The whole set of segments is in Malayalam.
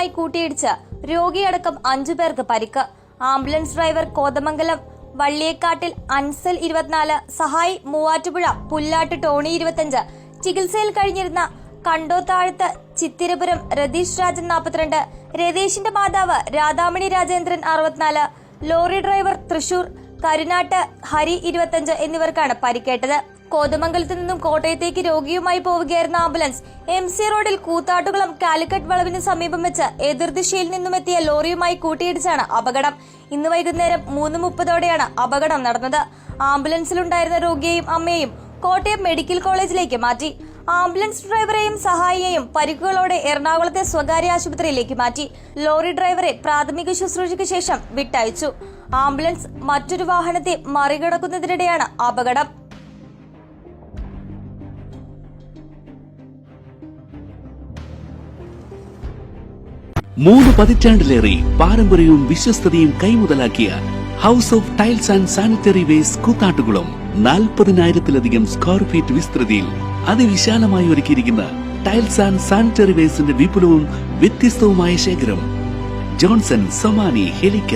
ലോറിയുമായി കൂട്ടിയിടിച്ച് രോഗിയടക്കം 5 പേർക്ക് പരിക്ക്. ആംബുലൻസ് ഡ്രൈവർ കോതമംഗലം വള്ളിയേക്കാട്ടിൽ അൻസൽ 24, സഹായി മൂവാറ്റുപുഴ പുല്ലാട്ട് ടോണി 25, ചികിത്സയിൽ കഴിഞ്ഞിരുന്ന കണ്ടോത്താഴത്ത് ചിത്തിരപുരം രതീഷ് രാജൻ 42, രതീഷിന്റെ മാതാവ് രാധാമണി രാജേന്ദ്രൻ 64, ലോറി ഡ്രൈവർ തൃശൂർ കരുനാട്ട് ഹരി 25 എന്നിവർക്കാണ് പരിക്കേറ്റത്. കോതമംഗലത്ത് നിന്നും കോട്ടയത്തേക്ക് രോഗിയുമായി പോവുകയായിരുന്ന ആംബുലൻസ് MC റോഡിൽ കൂത്താട്ടുകുളം കാലിക്കറ്റ് വളവിന് സമീപം വെച്ച് എതിർദിശയിൽ നിന്നുമെത്തിയ ലോറിയുമായി കൂട്ടിയിടിച്ചാണ് അപകടം. ഇന്ന് വൈകുന്നേരം 3:30ഓടെയാണ് അപകടം നടന്നത്. ആംബുലൻസിലുണ്ടായിരുന്ന രോഗിയെയും അമ്മയെയും കോട്ടയം മെഡിക്കൽ കോളേജിലേക്ക് മാറ്റി. ആംബുലൻസ് ഡ്രൈവറെയും സഹായിയെയും പരിക്കുകളോടെ എറണാകുളത്തെ സ്വകാര്യ ആശുപത്രിയിലേക്ക് മാറ്റി. ലോറി ഡ്രൈവറെ പ്രാഥമിക ശുശ്രൂഷയ്ക്ക് ശേഷം വിട്ടയച്ചു. ആംബുലൻസ് മറ്റൊരു വാഹനത്തെ മറികടക്കുന്നതിനിടെയാണ് അപകടം. മൂന്ന് പതിറ്റാണ്ടിലേറെ പാരമ്പര്യവും വിശ്വസ്തതയും കൈമുതലാക്കിയ house of tiles and sanitary വേസ്റ്റ് കൂത്താട്ടുകുളം 40,000-ലധികം സ്ക്വയർ ഫീറ്റ് വിസ്തൃതിയിൽ അതിവിശാലമായി ഒരുക്കിയിരിക്കുന്ന ടൈൽസ് ആൻഡ് സാനിറ്ററി വേസ്റ്റിന്റെ വിപുലവും വ്യത്യസ്തവുമായ ശേഖരം. ജോൺസൺ, സൊമാനി, ഹെലിക്ക,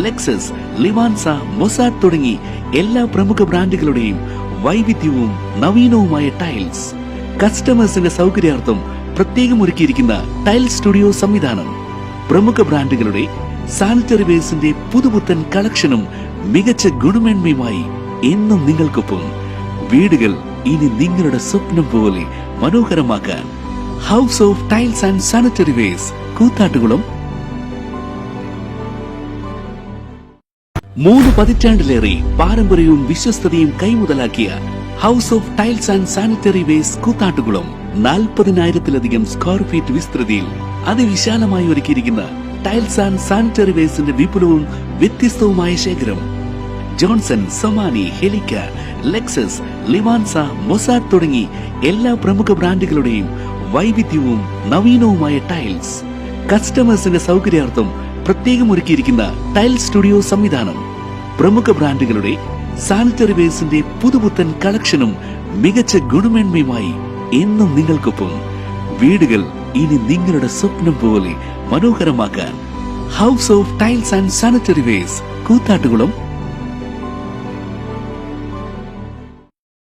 ലെക്സസ്, ലിവാൻസ, മൊസാഡ് തുടങ്ങി എല്ലാ പ്രമുഖ ബ്രാൻഡുകളുടെയും വൈവിധ്യവും നവീനവുമായ ടൈൽസ്. കസ്റ്റമേഴ്സിന്റെ സൗകര്യാർത്ഥം പ്രത്യേകം ഒരുക്കിയിരിക്കുന്ന ടൈൽ സ്റ്റുഡിയോ സംവിധാനം. പ്രമുഖ ബ്രാൻഡുകളുടെ സാനിറ്ററി വേസ്റ്റിന്റെ പുതുപുത്തൻ കളക്ഷനും മികച്ച ഗുണമേന്മയുമായി എന്നും നിങ്ങൾക്കൊപ്പം. വീടുകൾ ഇനി നിങ്ങളുടെ സ്വപ്നം പോലെ മനോഹരമാക്കാൻ house of tiles and sanitary വേസ്റ്റ് കൂത്താട്ടുകുളം. 3 പതിറ്റാണ്ടിലേറെ പാരമ്പര്യവും വിശ്വസ്തതയും കൈമുതലാക്കിയ house of tiles and sanitary വേസ്റ്റ് കൂത്താട്ടുകുളം 40,000-ലധികം സ്ക്വയർ ഫീറ്റ് വിസ്തൃതിയിൽ അതിവിശാലമായി ഒരുക്കിയിരിക്കുന്ന ടൈൽസ് ആൻഡ് സാനിറ്ററി വേസ്റ്റിന്റെ വിപുലവും വ്യത്യസ്തവുമായ ശേഖരം. ജോൺസൺ, സൊമാനി, ഹെലിക്ക, ലെക്സസ്, ലിവാൻസ, മൊസാഡ് തുടങ്ങി എല്ലാ പ്രമുഖ ബ്രാൻഡുകളുടെയും വൈവിധ്യവും നവീനവുമായ ടൈൽസ്. കസ്റ്റമേഴ്സിന്റെ സൗകര്യാർത്ഥം പ്രത്യേകം ഒരുക്കിയിരിക്കുന്ന ടൈൽ സ്റ്റുഡിയോ സംവിധാനം. പ്രമുഖ ബ്രാൻഡുകളുടെ സാനിറ്ററി വേസ്റ്റിന്റെ പുതുപുത്തൻ കളക്ഷനും മികച്ച ഗുണമേന്മയുമായി എന്നും നിങ്ങൾക്കൊപ്പം. വീടുകൾ ഇനി നിങ്ങളുടെ സ്വപ്നം പോലെ മനോഹരമാക്കാൻ house of tiles and sanitary വേസ്റ്റ് കൂത്താട്ടുകുളം.